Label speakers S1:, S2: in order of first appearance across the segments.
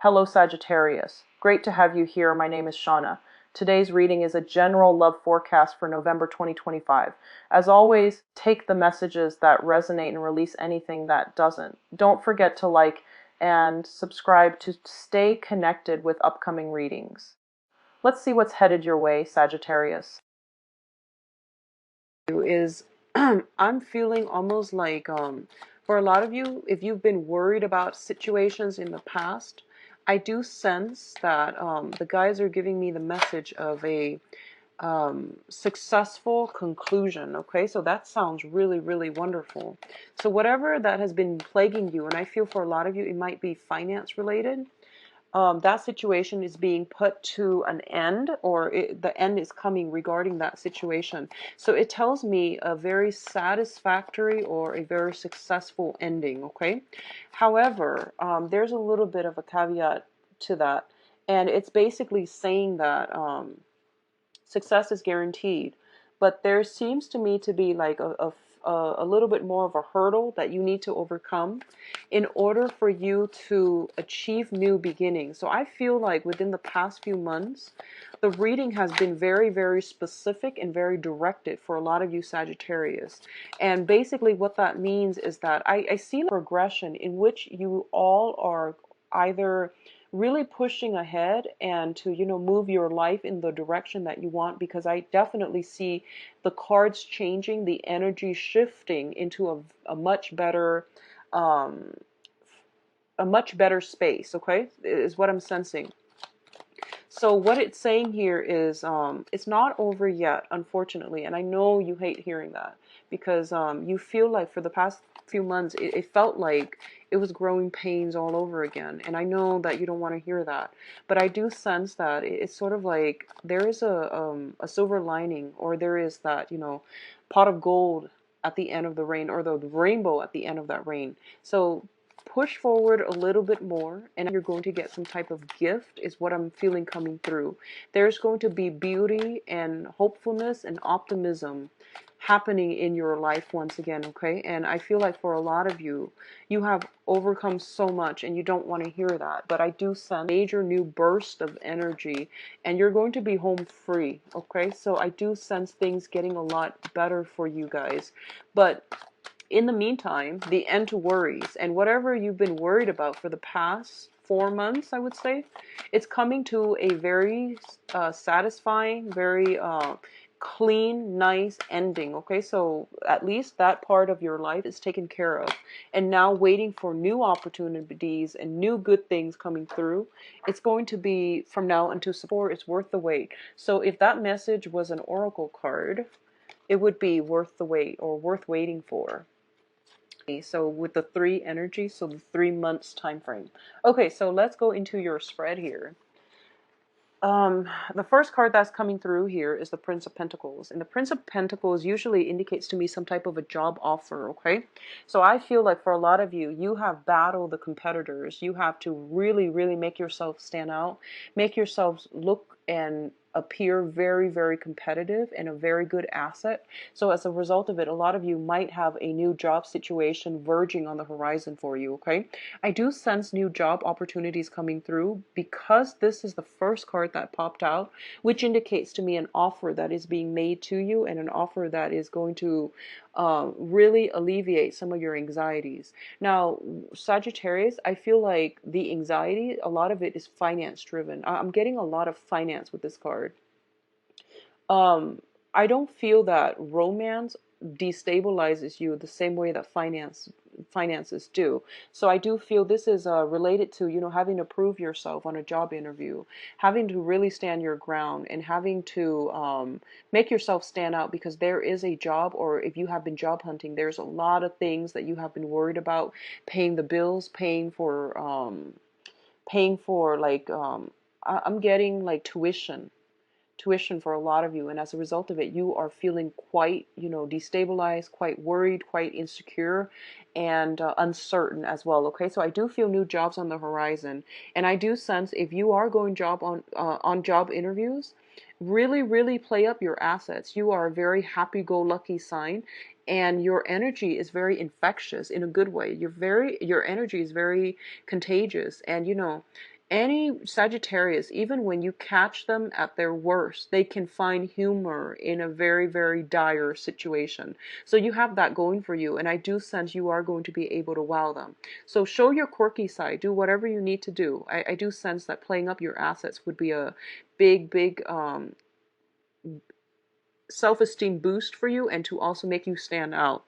S1: Hello Sagittarius. Great to have you here. My name is Shauna. Today's reading is a general love forecast for November 2025. As always, take the messages that resonate and release anything that doesn't. Don't forget to like and subscribe to stay connected with upcoming readings. Let's see what's headed your way, Sagittarius.
S2: Is I'm feeling almost like for a lot of you, if you've been worried about situations in the past, I do sense that the guys are giving me the message of a successful conclusion. Okay, so that sounds really, really wonderful. So whatever that has been plaguing you, and I feel for a lot of you it might be finance related, that situation is being put to an end, or the end is coming regarding that situation. So it tells me a very satisfactory or a very successful ending. Okay, however, there's a little bit of a caveat to that, and it's basically saying that success is guaranteed, but there seems to me to be like a little bit more of a hurdle that you need to overcome in order for you to achieve new beginnings. So I feel like within the past few months, the reading has been very, very specific and very directed for a lot of you Sagittarius. And basically what that means is that I see a progression in which you all are either really pushing ahead and to move your life in the direction that you want, because I definitely see the cards changing, the energy shifting into a much better um a much better space. Okay, is what I'm sensing. So what it's saying here is it's not over yet, unfortunately. And I know you hate hearing that, because you feel like for the past few months it felt like it was growing pains all over again. And I know that you don't want to hear that, but I do sense that it's sort of like there is a silver lining, or there is that pot of gold at the end of the rain, or the rainbow at the end of that rain. So push forward a little bit more, and you're going to get some type of gift, is what I'm feeling coming through. There's going to be beauty and hopefulness and optimism happening in your life once again. Okay, and I feel like for a lot of you, you have overcome so much and you don't want to hear that, but I do sense a major new burst of energy, and you're going to be home free. Okay, so I do sense things getting a lot better for you guys. But in the meantime, the end to worries, and whatever you've been worried about for the past 4 months, I would say, it's coming to a very satisfying, very clean, nice ending. Okay, so at least that part of your life is taken care of, and now waiting for new opportunities and new good things coming through. It's going to be, from now until support, it's worth the wait. So if that message was an oracle card, it would be worth the wait, or worth waiting for. So with the 3 energy, so the 3 months time frame. Okay, so let's go into your spread here. The first card that's coming through here is the Prince of Pentacles. And the Prince of Pentacles usually indicates to me some type of a job offer, okay? So I feel like for a lot of you, you have battled the competitors. You have to really, really make yourself stand out, make yourselves look and appear very, very competitive and a very good asset. So as a result of it, a lot of you might have a new job situation verging on the horizon for you, okay? I do sense new job opportunities coming through, because this is the first card that popped out, which indicates to me an offer that is being made to you, and an offer that is going to really alleviate some of your anxieties. Now, Sagittarius, I feel like the anxiety, a lot of it is finance driven. I'm getting a lot of finance with this card. I don't feel that romance destabilizes you the same way that finances do. So I do feel this is related to having to prove yourself on a job interview, having to really stand your ground, and having to make yourself stand out, because there is a job, or if you have been job hunting, there's a lot of things that you have been worried about: paying the bills, paying for like I'm getting like tuition for a lot of you, and as a result of it, you are feeling quite destabilized, quite worried, quite insecure, and uncertain as well. Okay, so I do feel new jobs on the horizon, and I do sense if you are going job on job interviews, really, really play up your assets. You are a very happy-go-lucky sign, and your energy is very infectious in a good way. Your energy is very contagious, and any Sagittarius, even when you catch them at their worst, they can find humor in a very, very dire situation. So you have that going for you, and I do sense you are going to be able to wow them. So show your quirky side, do whatever you need to do. I do sense that playing up your assets would be a big, big self-esteem boost for you, and to also make you stand out.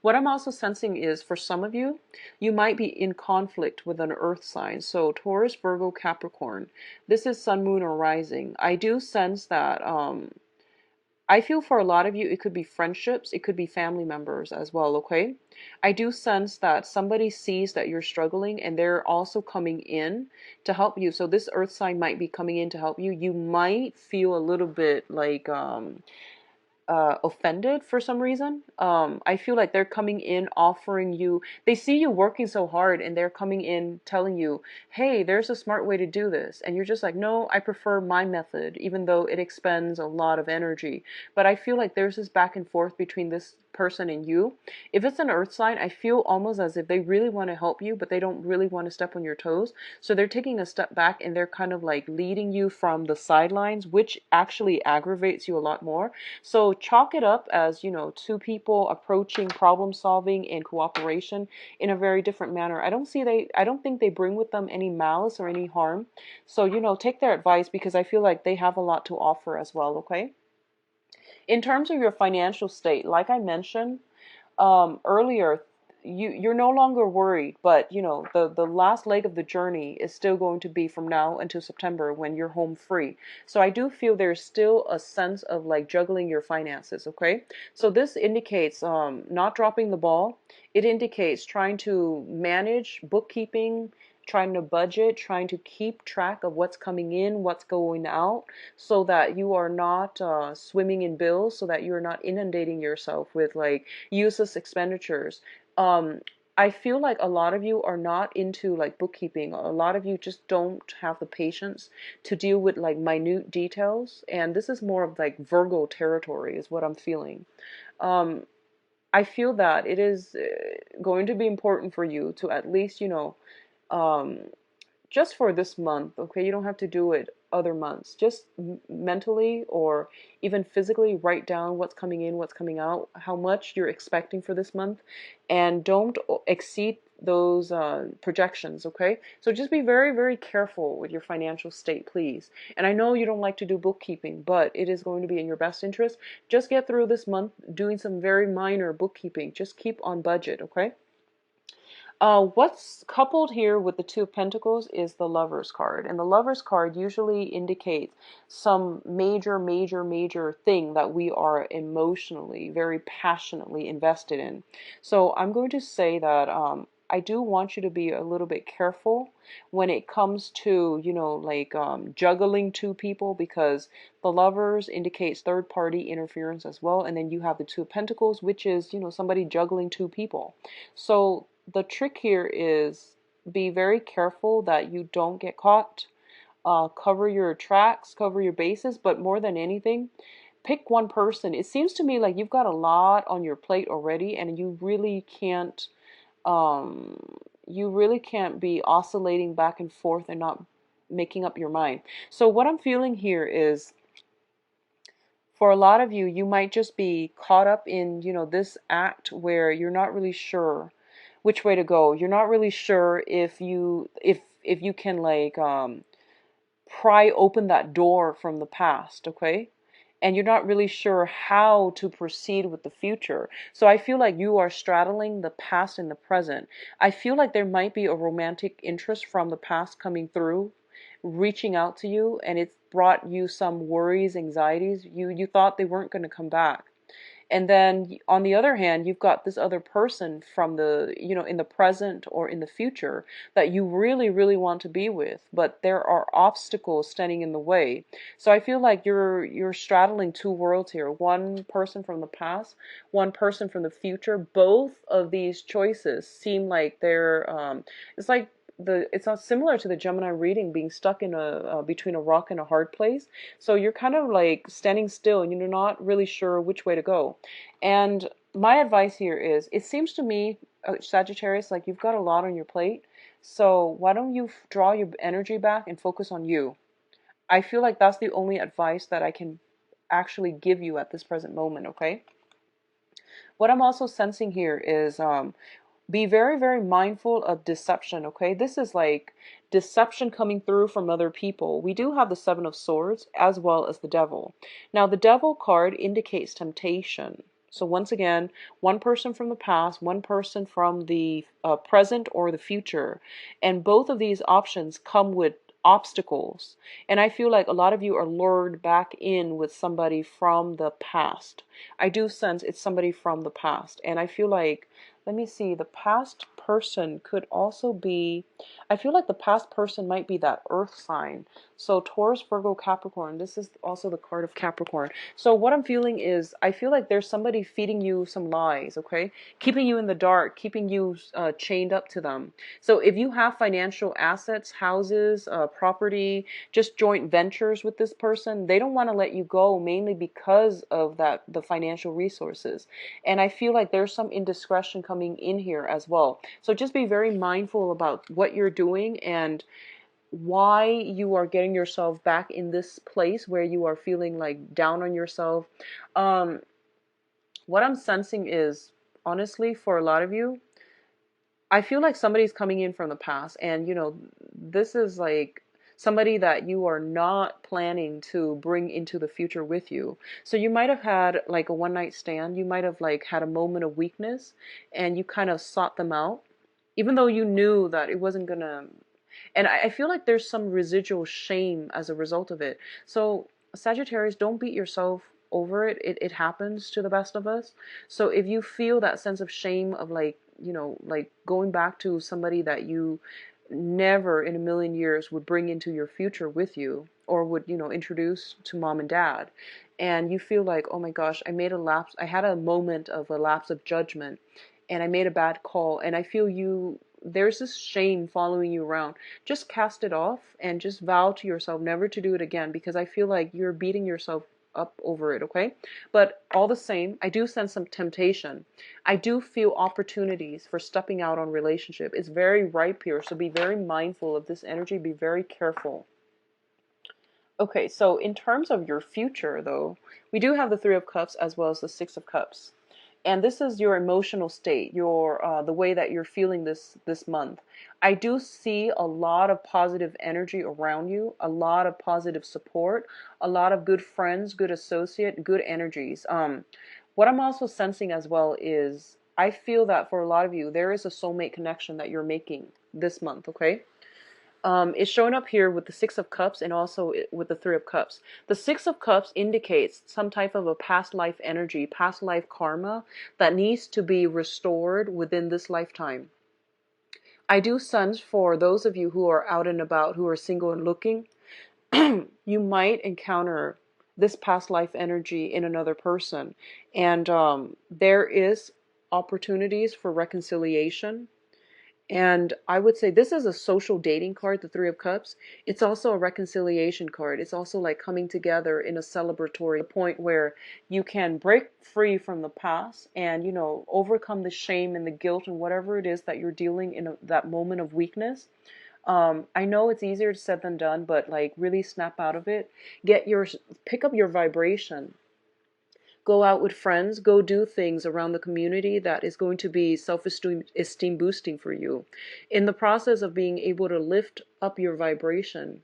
S2: What I'm also sensing is, for some of you, you might be in conflict with an earth sign. So Taurus, Virgo, Capricorn. This is sun, moon, or rising. I do sense that I feel for a lot of you, it could be friendships, it could be family members as well, okay? I do sense that somebody sees that you're struggling and they're also coming in to help you. So this earth sign might be coming in to help you. You might feel a little bit like offended for some reason. I feel like they're coming in offering you, they see you working so hard and they're coming in telling you, hey, there's a smart way to do this. And you're just like, no, I prefer my method, even though it expends a lot of energy. But I feel like there's this back and forth between this person and you. If it's an earth sign, I feel almost as if they really want to help you, but they don't really want to step on your toes. So they're taking a step back and they're kind of like leading you from the sidelines, which actually aggravates you a lot more. So chalk it up as, two people approaching problem solving and cooperation in a very different manner. I don't think they bring with them any malice or any harm. So, take their advice, because I feel like they have a lot to offer as well, okay? In terms of your financial state, like I mentioned earlier, you're no longer worried, but the last leg of the journey is still going to be from now until September, when you're home free. So I do feel there's still a sense of like juggling your finances, okay? So this indicates not dropping the ball. It indicates trying to manage bookkeeping, trying to budget, trying to keep track of what's coming in, what's going out, so that you are not swimming in bills, so that you're not inundating yourself with like useless expenditures. um, I feel like a lot of you are not into like bookkeeping. A lot of you just don't have the patience to deal with like minute details. And this is more of like Virgo territory is what I'm feeling. Um, I feel that it is going to be important for you to at least, um, just for this month, okay? You don't have to do it other months. Just mentally or even physically write down what's coming in, what's coming out, how much you're expecting for this month, and don't exceed those projections, okay? So just be very, very careful with your financial state, please. And I know you don't like to do bookkeeping, but it is going to be in your best interest. Just get through this month doing some very minor bookkeeping. Just keep on budget, okay? What's coupled here with the Two of Pentacles is the Lover's card. And the Lover's card usually indicates some major, major, major thing that we are emotionally, very passionately invested in. So I'm going to say that I do want you to be a little bit careful when it comes to, juggling two people, because the Lovers indicates third party interference as well. And then you have the Two of Pentacles, which is, somebody juggling two people. So the trick here is be very careful that you don't get caught. Cover your tracks, cover your bases, but more than anything, pick one person. It seems to me like you've got a lot on your plate already, and um, you really can't be oscillating back and forth and not making up your mind. So what I'm feeling here is, for a lot of you, you might just be caught up in, this act where you're not really sure which way to go. You're not really sure if you can like pry open that door from the past, okay? And you're not really sure how to proceed with the future. So I feel like you are straddling the past and the present. I feel like there might be a romantic interest from the past coming through, reaching out to you, and it's brought you some worries, anxieties. You thought they weren't going to come back. And then on the other hand, you've got this other person from the, in the present or in the future that you really, really want to be with, but there are obstacles standing in the way. So I feel like you're straddling two worlds here. One person from the past, one person from the future. Both of these choices seem like they're it's like it's not similar to the Gemini reading, being stuck in between a rock and a hard place. So you're kind of like standing still and you're not really sure which way to go. And my advice here is, it seems to me, Sagittarius, like you've got a lot on your plate. So why don't you draw your energy back and focus on you? I feel like that's the only advice that I can actually give you at this present moment, okay? What I'm also sensing here is be very, very mindful of deception, okay? This is like deception coming through from other people. We do have the Seven of Swords as well as the Devil. Now, the Devil card indicates temptation. So once again, one person from the past, one person from the present or the future. And both of these options come with obstacles. And I feel like a lot of you are lured back in with somebody from the past. I do sense it's somebody from the past. And I feel like, let me see, the past person could also be, I feel like the past person might be that earth sign. So Taurus, Virgo, Capricorn, this is also the card of Capricorn. So what I'm feeling is, I feel like there's somebody feeding you some lies, okay? Keeping you in the dark, keeping you chained up to them. So if you have financial assets, houses, property, just joint ventures with this person, they don't want to let you go mainly because of the financial resources. And I feel like there's some indiscretion coming in here as well. So just be very mindful about what you're doing and why you are getting yourself back in this place where you are feeling like down on yourself. Um, what I'm sensing is, honestly, for a lot of you, I feel like somebody's coming in from the past, and this is like somebody that you are not planning to bring into the future with you. So you might have had like a one night stand, you might have like had a moment of weakness and you kind of sought them out, even though you knew that it wasn't gonna. And I feel like there's some residual shame as a result of it. So Sagittarius, don't beat yourself over it. It happens to the best of us. So if you feel that sense of shame of like, like going back to somebody that you never in a million years would bring into your future with you, or would, introduce to mom and dad, and you feel like, oh my gosh, I had a moment of a lapse of judgment and I made a bad call, and I feel there's this shame following you around. Just cast it off and just vow to yourself never to do it again, because I feel like you're beating yourself up over it, okay? But all the same, I do sense some temptation. I do feel opportunities for stepping out on relationship. It's very ripe here, so be very mindful of this energy. Be very careful. Okay, so in terms of your future, though, we do have the Three of Cups as well as the Six of Cups. And this is your emotional state, your the way that you're feeling this month. I do see a lot of positive energy around you, a lot of positive support, a lot of good friends, good associate, good energies. What I'm also sensing as well is, I feel that for a lot of you, there is a soulmate connection that you're making this month, okay? It's showing up here with the Six of Cups and also with the Three of Cups. The Six of Cups indicates some type of a past life energy, past life karma that needs to be restored within this lifetime. I do sense for those of you who are out and about, who are single and looking, you might encounter this past life energy in another person. And there is opportunities for reconciliation. And I would say this is a social dating card, the Three of Cups. It's also a reconciliation card. It's also like coming together in a celebratory point where you can break free from the past and, overcome the shame and the guilt and whatever it is that you're dealing in that moment of weakness. I know it's easier said than done, but like really snap out of it. Pick up your vibration. Go out with friends, go do things around the community that is going to be self-esteem boosting for you. In the process of being able to lift up your vibration,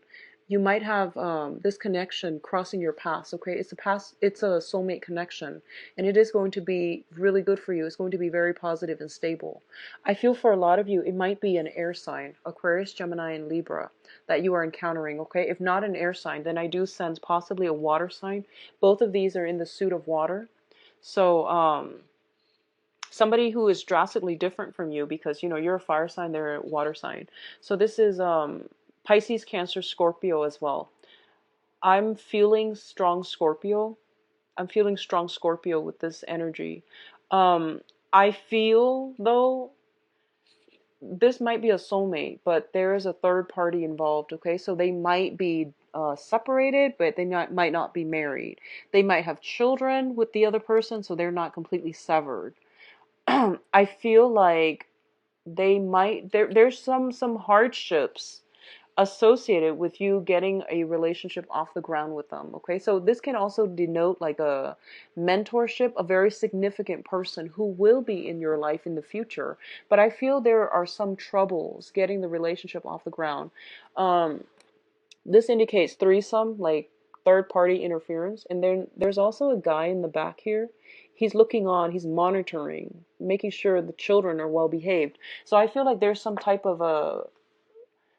S2: you might have this connection crossing your paths, okay? It's a soulmate connection, and it is going to be really good for you. It's going to be very positive and stable. I feel for a lot of you, it might be an air sign, Aquarius, Gemini, and Libra, that you are encountering, okay? If not an air sign, then I do sense possibly a water sign. Both of these are in the suit of water. So, somebody who is drastically different from you, because, you're a fire sign, they're a water sign. So this is Pisces, Cancer, Scorpio as well. I'm feeling strong Scorpio. I'm feeling strong Scorpio with this energy. I feel, though, this might be a soulmate, but there is a third party involved, okay? So they might be separated, but they might not be married. They might have children with the other person, so they're not completely severed. I feel like there's some hardships associated with you getting a relationship off the ground with them. Okay, so this can also denote like a mentorship, a very significant person who will be in your life in the future. But I feel there are some troubles getting the relationship off the ground. um this indicates threesome, like third party interference. And then there's also a guy in the back here. He's looking on, he's monitoring, making sure the children are well behaved. So I feel like there's some type of a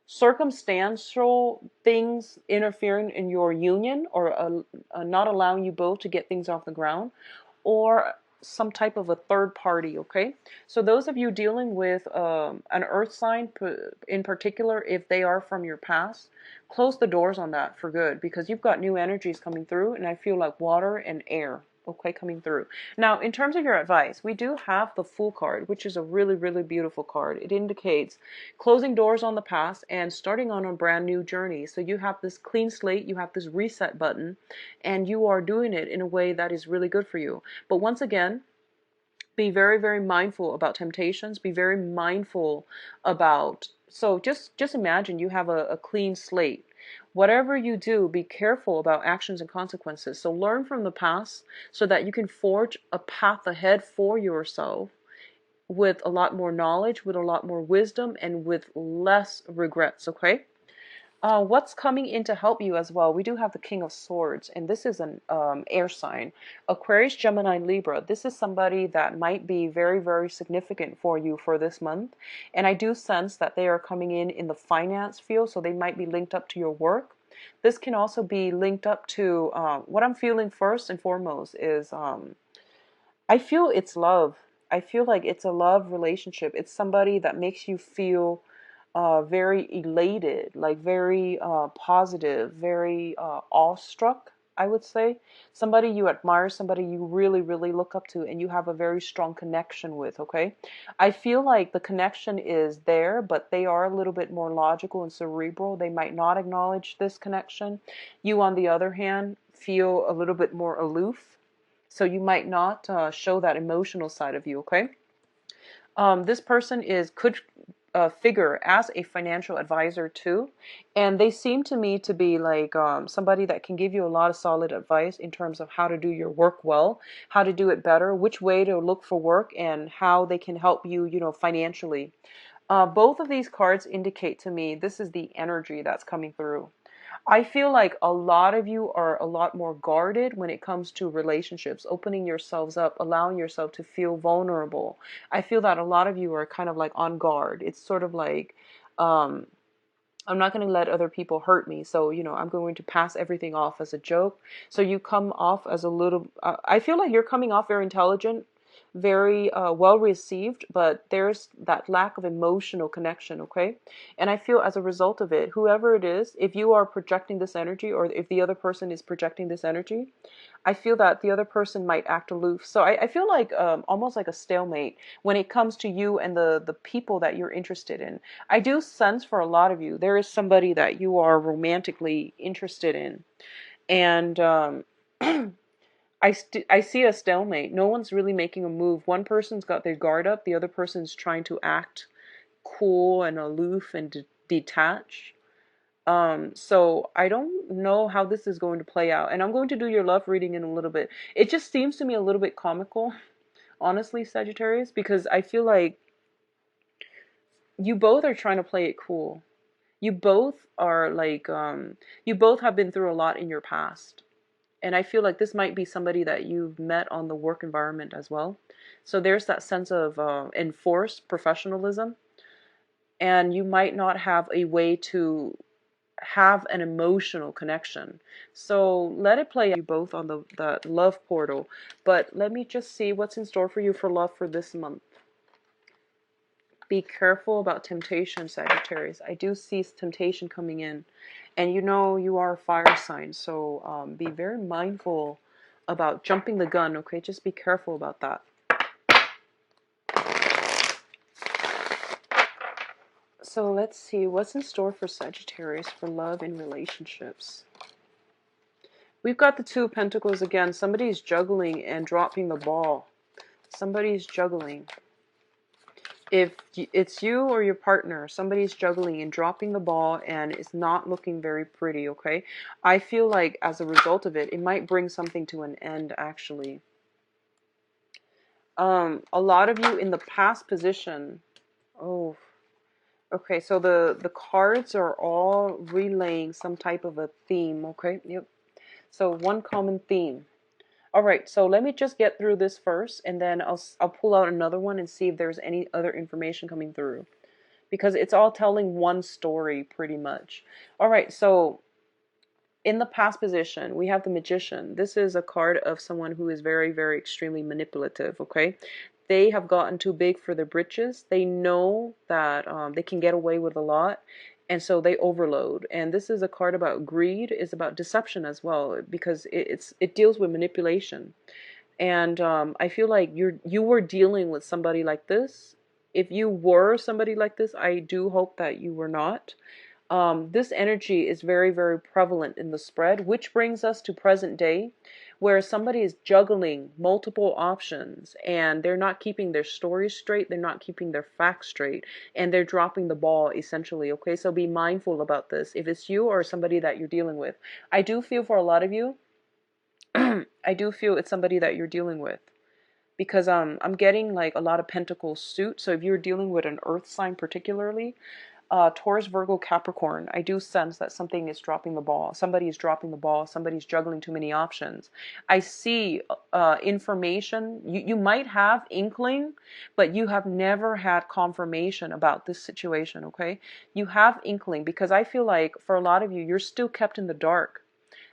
S2: circumstantial things interfering in your union, or not allowing you both to get things off the ground, or some type of a third party. Okay, so those of you dealing with an earth sign in particular, if they are from your past, close the doors on that for good, because you've got new energies coming through, and I feel like water and air, okay, coming through. Now, in terms of your advice, we do have the Fool card, which is a really, really beautiful card. It indicates closing doors on the past and starting on a brand new journey. So you have this clean slate, you have this reset button, and you are doing it in a way that is really good for you. But once again, be very, very mindful about temptations. Be very mindful about, so just imagine you have a clean slate. Whatever you do, be careful about actions and consequences. So learn from the past so that you can forge a path ahead for yourself with a lot more knowledge, with a lot more wisdom, and with less regrets. Okay? What's coming in to help you as well? We do have the King of Swords, and this is an air sign. Aquarius, Gemini, Libra. This is somebody that might be very, very significant for you for this month. And I do sense that they are coming in the finance field, so they might be linked up to your work. This can also be linked up to, what I'm feeling first and foremost is, I feel it's love. I feel like it's a love relationship. It's somebody that makes you feel very elated, like very positive, very awestruck, I would say. Somebody you admire, somebody you really, really look up to, and you have a very strong connection with, okay? I feel like the connection is there, but they are a little bit more logical and cerebral. They might not acknowledge this connection. You, on the other hand, feel a little bit more aloof. So you might not show that emotional side of you, okay? This person could figure as a financial advisor too, and they seem to me to be like somebody that can give you a lot of solid advice in terms of how to do your work well, how to do it better, which way to look for work, and how they can help you, financially. Both of these cards indicate to me this is the energy that's coming through. I feel like a lot of you are a lot more guarded when it comes to relationships, opening yourselves up, allowing yourself to feel vulnerable. I feel that a lot of you are kind of like on guard. It's sort of like, um, I'm not going to let other people hurt me. So, I'm going to pass everything off as a joke. So you come off as a little, I feel like you're coming off very intelligent, very well received, but there's that lack of emotional connection, okay? And I feel as a result of it, whoever it is, if you are projecting this energy, or if the other person is projecting this energy, I feel that the other person might act aloof. So I feel like almost like a stalemate when it comes to you and the people that you're interested in. I do sense for a lot of you, there is somebody that you are romantically interested in. And I see a stalemate. No one's really making a move. One person's got their guard up. The other person's trying to act cool and aloof and detached. So I don't know how this is going to play out. And I'm going to do your love reading in a little bit. It just seems to me a little bit comical, honestly, Sagittarius, because I feel like you both are trying to play it cool. You both are like, you both have been through a lot in your past. And I feel like this might be somebody that you've met on the work environment as well. So there's that sense of enforced professionalism. And you might not have a way to have an emotional connection. So let it play out, you both on the love portal. But let me just see what's in store for you for love for this month. Be careful about temptation, Sagittarius. I do see temptation coming in. And you are a fire sign. So be very mindful about jumping the gun, okay? Just be careful about that. So let's see what's in store for Sagittarius for love and relationships. We've got the Two of Pentacles again. Somebody's juggling and dropping the ball. Somebody's juggling. if it's you or your partner, somebody's juggling and dropping the ball and it's not looking very pretty, okay? I feel like as a result of it, it might bring something to an end, actually. A lot of you in the past position. Oh, okay. So the cards are all relaying some type of a theme, okay? Yep. So one common theme. All right, so let me just get through this first, and then I'll pull out another one and see if there's any other information coming through, because it's all telling one story pretty much. All right, so in the past position, we have the Magician. This is a card of someone who is very, very extremely manipulative, okay? They have gotten too big for their britches. They know that they can get away with a lot, and so they overload. And this is a card about greed, is about deception as well, because it deals with manipulation. And I feel like you were dealing with somebody like this. If you were somebody like this, I do hope that you were not. This energy is very, very prevalent in the spread, which brings us to present day, where somebody is juggling multiple options and they're not keeping their stories straight, they're not keeping their facts straight, and they're dropping the ball essentially. Okay, so be mindful about this if it's you or somebody that you're dealing with. I do feel for a lot of you, I do feel it's somebody that you're dealing with. Because I'm getting like a lot of pentacles suit. So if you're dealing with an earth sign particularly, Taurus, Virgo, Capricorn, I do sense that something is dropping the ball. Somebody is dropping the ball. Somebody's juggling too many options. I see information. You might have inkling, but you have never had confirmation about this situation, okay? You have inkling because I feel like for a lot of you, you're still kept in the dark.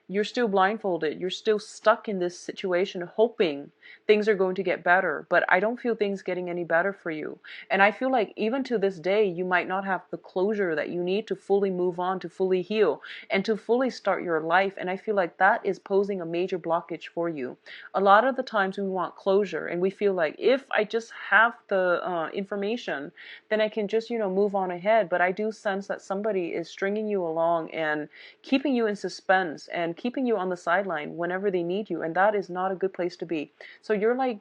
S2: You're still blindfolded. You're still stuck in this situation hoping things are going to get better. But I don't feel things getting any better for you. And I feel like even to this day, you might not have the closure that you need to fully move on, to fully heal, and to fully start your life. And I feel like that is posing a major blockage for you. A lot of the times we want closure and we feel like if I just have the information, then I can just, move on ahead. But I do sense that somebody is stringing you along and keeping you in suspense and keeping you on the sideline whenever they need you, and that is not a good place to be. So you're like,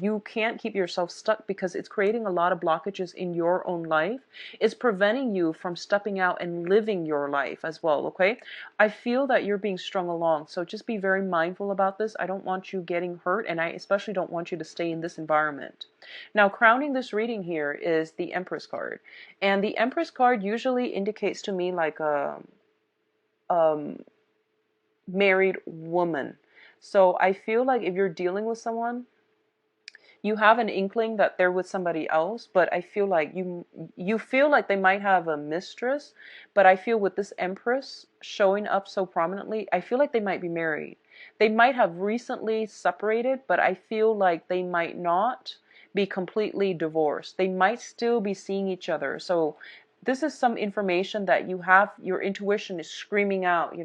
S2: you can't keep yourself stuck because it's creating a lot of blockages in your own life. It's preventing you from stepping out and living your life as well, okay? I feel that you're being strung along, so just be very mindful about this. I don't want you getting hurt, and I especially don't want you to stay in this environment. Now, crowning this reading here is the Empress card, and the Empress card usually indicates to me like a married woman. So I feel like if you're dealing with someone, you have an inkling that they're with somebody else, but I feel like you feel like they might have a mistress, but I feel with this Empress showing up so prominently, I feel like they might be married. They might have recently separated, but I feel like they might not be completely divorced. They might still be seeing each other. So this is some information that you have, your intuition is screaming out,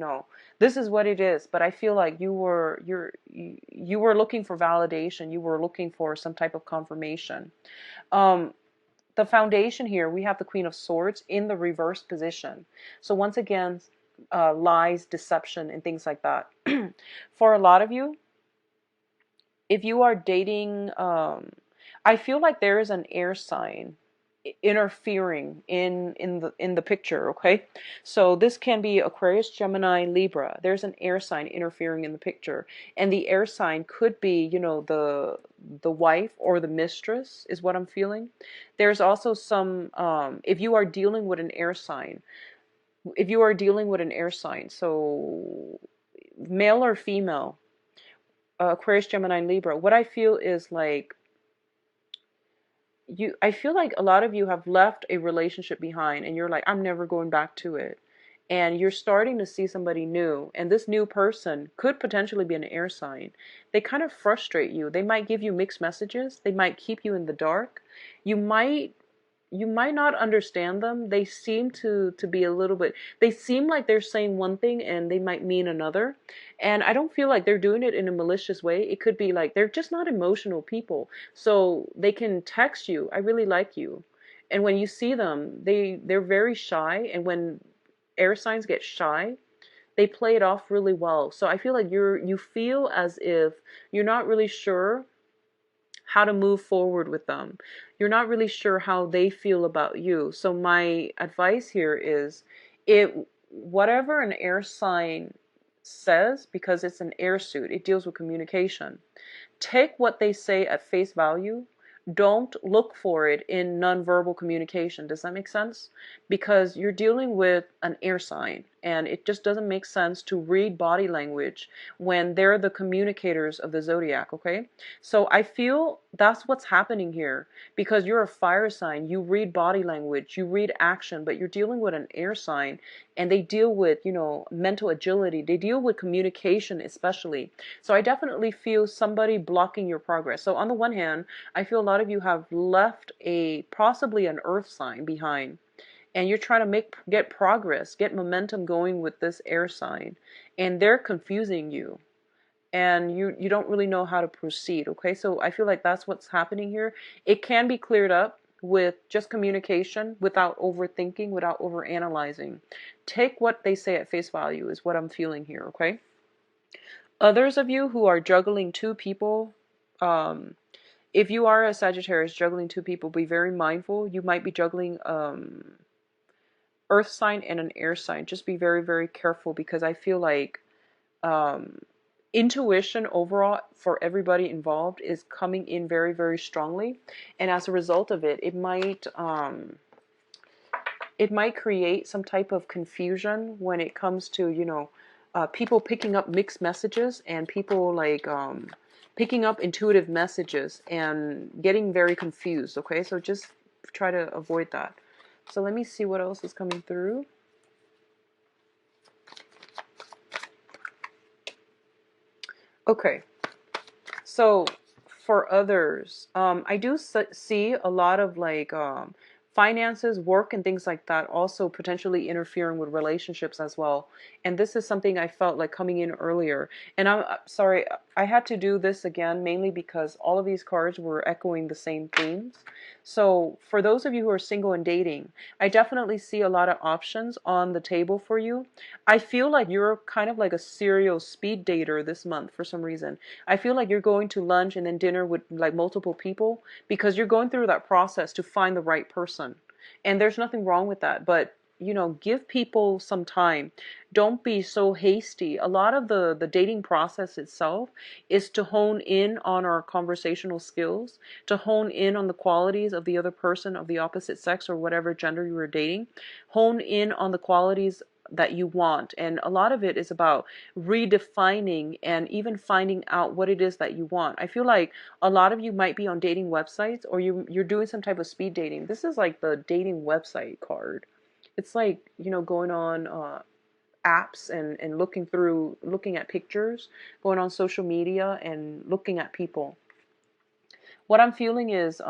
S2: this is what it is. But I feel like you were looking for validation. You were looking for some type of confirmation. The foundation here, we have the Queen of Swords in the reverse position. So once again, lies, deception, and things like that. For a lot of you, if you are dating, I feel like there is an air sign interfering in the picture, okay? So this can be Aquarius, Gemini, Libra. There's an air sign interfering in the picture, and the air sign could be, the wife or the mistress is what I'm feeling. There's also some if you are dealing with an air sign, so male or female, Aquarius, Gemini, Libra, what I feel is like I feel like a lot of you have left a relationship behind and you're like, I'm never going back to it. And you're starting to see somebody new, and this new person could potentially be an air sign. They kind of frustrate you. They might give you mixed messages. They might keep you in the dark. You might not understand them. They seem to be a little bit, they seem like they're saying one thing and they might mean another. And I don't feel like they're doing it in a malicious way. It could be like they're just not emotional people. So they can text you, I really like you. And when you see them, they're very shy. And when air signs get shy, they play it off really well. So I feel like you feel as if you're not really sure how to move forward with them. You're not really sure how they feel about you. So my advice here is, whatever an air sign says, because it's an air suit, it deals with communication. Take what they say at face value. Don't look for it in nonverbal communication. Does that make sense? Because you're dealing with an air sign, and it just doesn't make sense to read body language when they're the communicators of the zodiac, okay? So I feel that's what's happening here, because you're a fire sign. You read body language, you read action, but you're dealing with an air sign, and they deal with, mental agility. They deal with communication, especially. So I definitely feel somebody blocking your progress. So on the one hand, I feel a lot of you have left possibly an earth sign behind, and you're trying to get progress, get momentum going with this air sign, and they're confusing you, and you don't really know how to proceed, okay? So I feel like that's what's happening here. It can be cleared up with just communication, without overthinking, without overanalyzing. Take what they say at face value is what I'm feeling here, okay? Others of you who are juggling two people, if you are a Sagittarius juggling two people, be very mindful. You might be juggling earth sign and an air sign. Just be very, very careful, because I feel like intuition overall for everybody involved is coming in very, very strongly. And as a result of it, it might create some type of confusion when it comes to, people picking up mixed messages, and people like picking up intuitive messages and getting very confused, okay? So just try to avoid that. So let me see what else is coming through. Okay, so for others, I do see a lot of like finances, work, and things like that also potentially interfering with relationships as well. And this is something I felt like coming in earlier. And I'm sorry, I had to do this again, mainly because all of these cards were echoing the same themes. So for those of you who are single and dating, I definitely see a lot of options on the table for you. I feel like you're kind of like a serial speed dater this month for some reason. I feel like you're going to lunch and then dinner with like multiple people, because you're going through that process to find the right person. And there's nothing wrong with that, but give people some time. Don't be so hasty. A lot of the dating process itself is to hone in on our conversational skills, to hone in on the qualities of the other person of the opposite sex or whatever gender you were dating. Hone in on the qualities that you want. And a lot of it is about redefining and even finding out what it is that you want. I feel like a lot of you might be on dating websites, or you're doing some type of speed dating. This is like the dating website card. It's like, going on apps and looking at pictures, going on social media and looking at people. What I'm feeling is